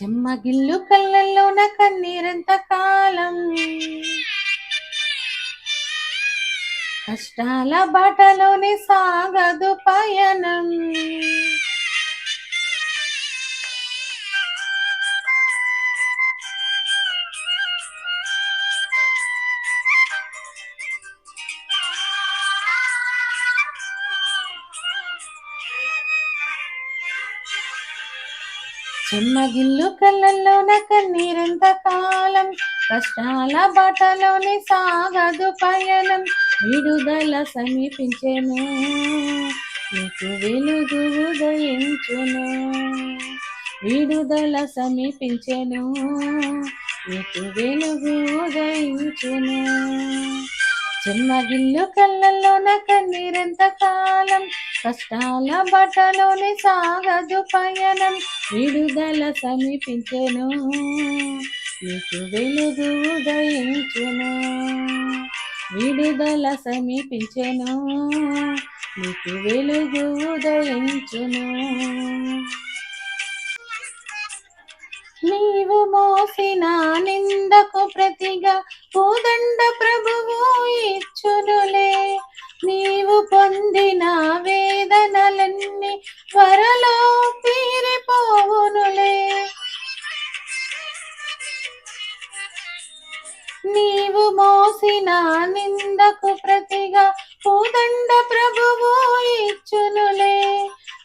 చెమ్మగిల్లు కళ్ళల్లోన కన్నీరెంత కాలం, కష్టాల బాటలోనే సాగదు పయనం. చెమ్మగిల్లు కళ్ళల్లోన కన్నీరెంత కాలం, కష్టాల బాటలోనే సాగదు పయనం. విడుదల సమీపించెను, నీకు వెలుగు ఉదయించును. విడుదల సమీపించెను, నీకు వెలుగు ఉదయించును. చెమ్మగిల్లు కళ్ళల్లోన కన్నీరెంత కాలం, కష్టాల బాటలోనే సాగదు పయనం. విడుదల సమీపించెను, నీకు వెలుగు ఉదయించును. విడుదల సమీపించెను, నీకు వెలుగు ఉదయించును. నీవు మోసిన నిందకు ప్రతిగా కోదండ ప్రభువు ఇచ్చునులే. నీవు పొందిన వేదనలన్నీ త్వరలో తీరిపోవునులే. నీవు మోసిన నిందకు ప్రతిగా కోదండ ప్రభువు ఇచ్చునులే.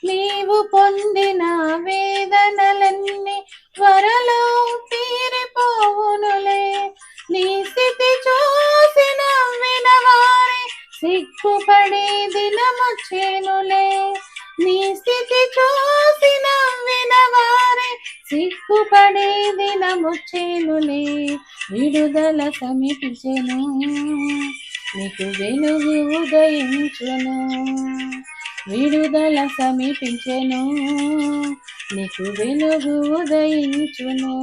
నీవు పొందిన వేదనలన్నీ త్వరలో తీరిపోవునులే. నీ స్థితి చూసి నవ్విన వారే సిగ్గుపడే దినమొచ్చేనులే. నీ స్థితి చూసి నవ్విన వారే సిగ్గుపడే దినమొచ్చేనులే. విడుదల సమీపించెను, నీకు వెలుగు ఉదయించును. విడుదల సమీపించెను, నీకు వెలుగు ఉదయించును.